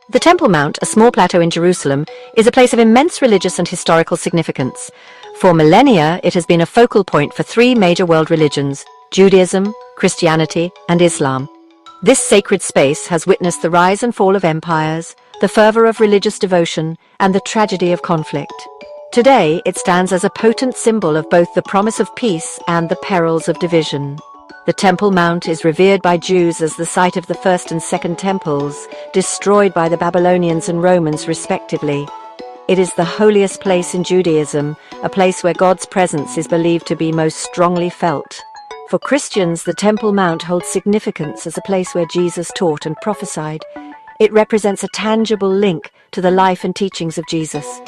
The Temple Mount, a small plateau in Jerusalem, is a place of immense religious and historical significance. For millennia, it has been a focal point for three major world religions: Judaism, Christianity, and Islam. This sacred space has witnessed the rise and fall of empires, the fervor of religious devotion, and the tragedy of conflict. Today, it stands as a potent symbol of both the promise of peace and the perils of division. The Temple Mount is revered by Jews as the site of the first and second temples, destroyed by the Babylonians and Romans respectively. It is the holiest place in Judaism, a place where God's presence is believed to be most strongly felt. For Christians, the Temple Mount holds significance as a place where Jesus taught and prophesied. It represents a tangible link to the life and teachings of Jesus.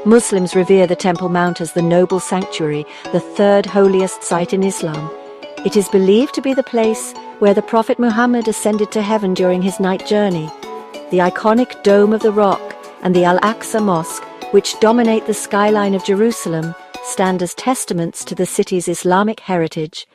Muslims revere the Temple Mount as the noble sanctuary, the third holiest site in Islam. It is believed to be the place where the Prophet Muhammad ascended to heaven during his night journey. The iconic Dome of the Rock and the Al-Aqsa Mosque, which dominate the skyline of Jerusalem, stand as testaments to the city's Islamic heritage.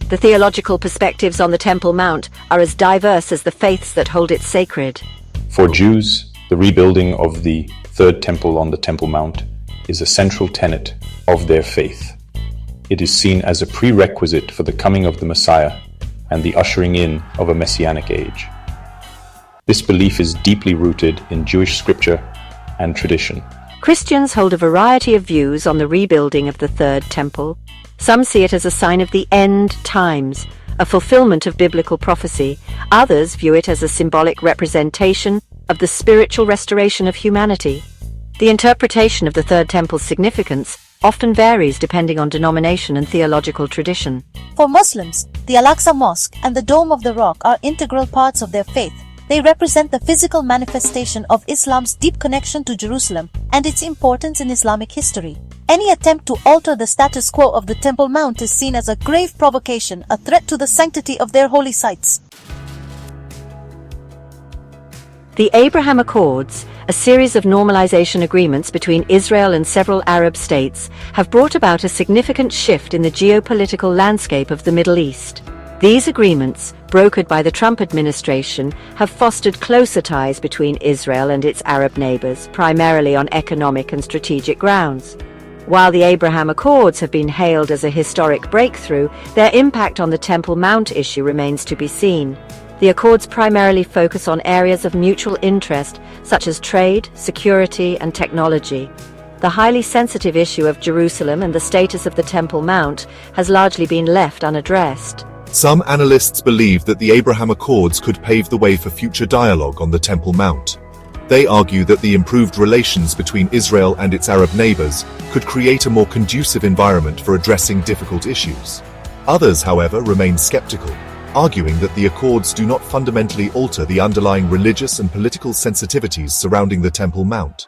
The theological perspectives on the Temple Mount are as diverse as the faiths that hold it sacred. For Jews, the rebuilding of the third temple on the Temple Mount is a central tenet of their faith. It is seen as a prerequisite for the coming of the Messiah and the ushering in of a messianic age. This belief is deeply rooted in Jewish scripture and tradition. Christians hold a variety of views on the rebuilding of the Third Temple. Some see it as a sign of the end times, a fulfillment of biblical prophecy. Others view it as a symbolic representation of the spiritual restoration of humanity. The interpretation of the Third Temple's significance often varies depending on denomination and theological tradition. For Muslims, the Al-Aqsa Mosque and the Dome of the Rock are integral parts of their faith. They represent the physical manifestation of Islam's deep connection to Jerusalem and its importance in Islamic history. Any attempt to alter the status quo of the Temple Mount is seen as a grave provocation, a threat to the sanctity of their holy sites. The Abraham Accords, a series of normalization agreements between Israel and several Arab states, have brought about a significant shift in the geopolitical landscape of the Middle East. These agreements, brokered by the Trump administration, have fostered closer ties between Israel and its Arab neighbors, primarily on economic and strategic grounds. While the Abraham Accords have been hailed as a historic breakthrough, their impact on the Temple Mount issue remains to be seen. The Accords primarily focus on areas of mutual interest, such as trade, security, and technology. The highly sensitive issue of Jerusalem and the status of the Temple Mount has largely been left unaddressed. Some analysts believe that the Abraham Accords could pave the way for future dialogue on the Temple Mount. They argue that the improved relations between Israel and its Arab neighbors could create a more conducive environment for addressing difficult issues. Others, however, remain skeptical, arguing that the Accords do not fundamentally alter the underlying religious and political sensitivities surrounding the Temple Mount.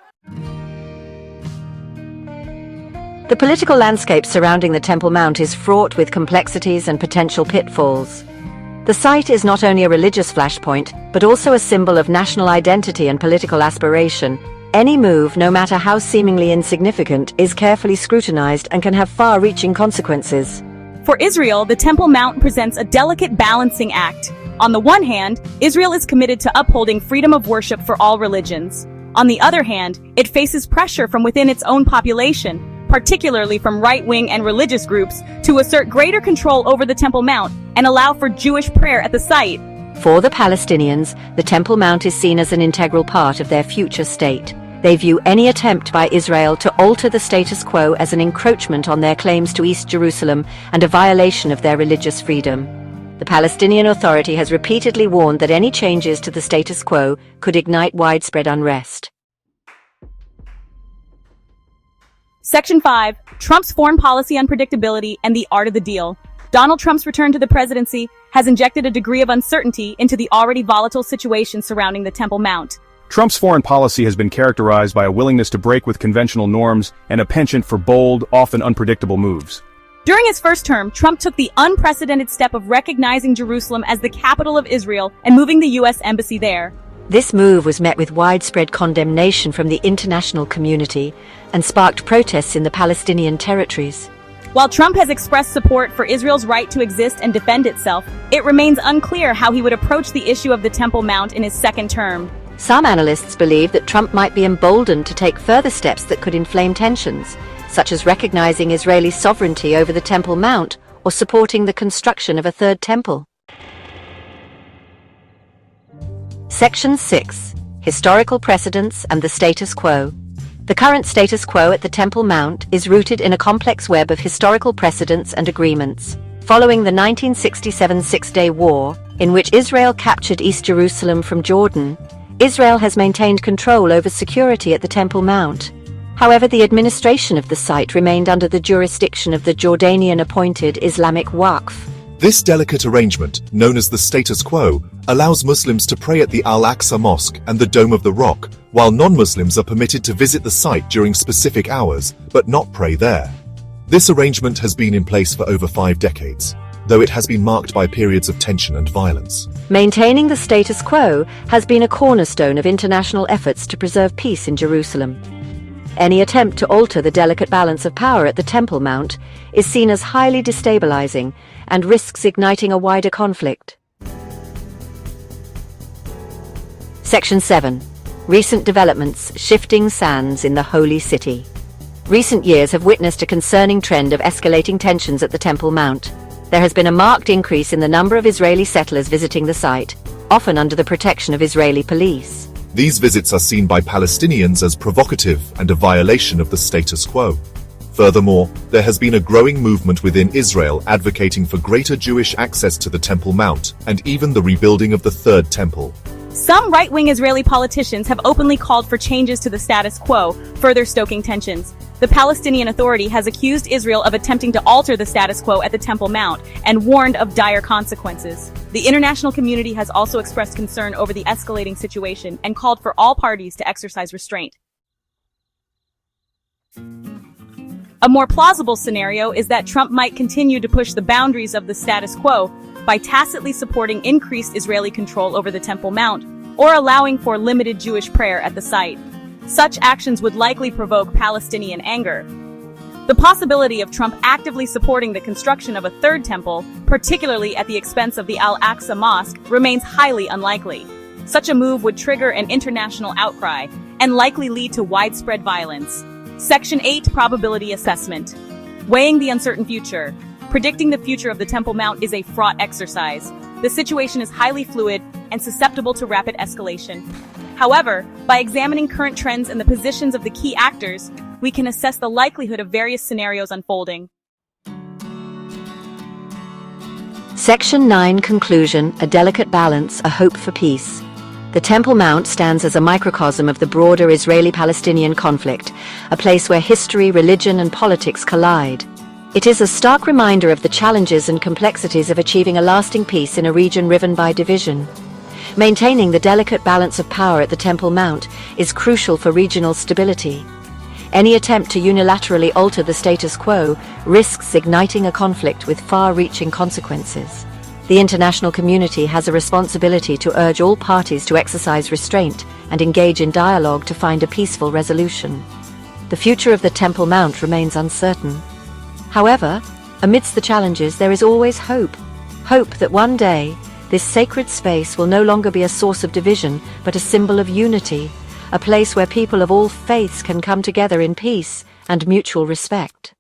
The political landscape surrounding the Temple Mount is fraught with complexities and potential pitfalls. The site is not only a religious flashpoint, but also a symbol of national identity and political aspiration. Any move, no matter how seemingly insignificant, is carefully scrutinized and can have far-reaching consequences. For Israel, the Temple Mount presents a delicate balancing act. On the one hand, Israel is committed to upholding freedom of worship for all religions. On the other hand, it faces pressure from within its own population, particularly from right-wing and religious groups, to assert greater control over the Temple Mount and allow for Jewish prayer at the site. For the Palestinians, the Temple Mount is seen as an integral part of their future state. They view any attempt by Israel to alter the status quo as an encroachment on their claims to East Jerusalem and a violation of their religious freedom. The Palestinian Authority has repeatedly warned that any changes to the status quo could ignite widespread unrest. Section 5. Trump's foreign policy unpredictability and the art of the deal. Donald Trump's return to the presidency has injected a degree of uncertainty into the already volatile situation surrounding the Temple Mount. Trump's foreign policy has been characterized by a willingness to break with conventional norms and a penchant for bold, often unpredictable moves. During his first term, Trump took the unprecedented step of recognizing Jerusalem as the capital of Israel and moving the U.S. embassy there. This move was met with widespread condemnation from the international community and sparked protests in the Palestinian territories. While Trump has expressed support for Israel's right to exist and defend itself, it remains unclear how he would approach the issue of the Temple Mount in his second term. Some analysts believe that Trump might be emboldened to take further steps that could inflame tensions, such as recognizing Israeli sovereignty over the Temple Mount or supporting the construction of a third temple. Section 6. Historical Precedents and the Status Quo. The current status quo at the Temple Mount is rooted in a complex web of historical precedents and agreements. Following the 1967 Six-Day War, in which Israel captured East Jerusalem from Jordan, Israel has maintained control over security at the Temple Mount. However, the administration of the site remained under the jurisdiction of the Jordanian-appointed Islamic Waqf. This delicate arrangement, known as the status quo, allows Muslims to pray at the Al-Aqsa Mosque and the Dome of the Rock, while non-Muslims are permitted to visit the site during specific hours, but not pray there. This arrangement has been in place for over 5 decades, though it has been marked by periods of tension and violence. Maintaining the status quo has been a cornerstone of international efforts to preserve peace in Jerusalem. Any attempt to alter the delicate balance of power at the Temple Mount is seen as highly destabilizing and risks igniting a wider conflict. Section 7. Recent developments shifting sands in the Holy City. Recent years have witnessed a concerning trend of escalating tensions at the Temple Mount. There has been a marked increase in the number of Israeli settlers visiting the site, often under the protection of Israeli police. These visits are seen by Palestinians as provocative and a violation of the status quo. Furthermore, there has been a growing movement within Israel advocating for greater Jewish access to the Temple Mount and even the rebuilding of the Third Temple. Some right-wing Israeli politicians have openly called for changes to the status quo, further stoking tensions. The Palestinian Authority has accused Israel of attempting to alter the status quo at the Temple Mount and warned of dire consequences. The international community has also expressed concern over the escalating situation and called for all parties to exercise restraint. A more plausible scenario is that Trump might continue to push the boundaries of the status quo by tacitly supporting increased Israeli control over the Temple Mount or allowing for limited Jewish prayer at the site. Such actions would likely provoke Palestinian anger. The possibility of Trump actively supporting the construction of a third temple, particularly at the expense of the Al-Aqsa Mosque, remains highly unlikely. Such a move would trigger an international outcry and likely lead to widespread violence. Section 8. Probability Assessment. Weighing the uncertain future. Predicting the future of the Temple Mount is a fraught exercise. The situation is highly fluid and susceptible to rapid escalation. However, by examining current trends and the positions of the key actors, we can assess the likelihood of various scenarios unfolding. Section 9. Conclusion. A delicate balance, a hope for peace. The Temple Mount stands as a microcosm of the broader Israeli-Palestinian conflict, a place where history, religion, and politics collide. It is a stark reminder of the challenges and complexities of achieving a lasting peace in a region riven by division. Maintaining the delicate balance of power at the Temple Mount is crucial for regional stability. Any attempt to unilaterally alter the status quo risks igniting a conflict with far-reaching consequences. The international community has a responsibility to urge all parties to exercise restraint and engage in dialogue to find a peaceful resolution. The future of the Temple Mount remains uncertain. However, amidst the challenges, there is always hope. Hope that one day, this sacred space will no longer be a source of division, but a symbol of unity, a place where people of all faiths can come together in peace and mutual respect.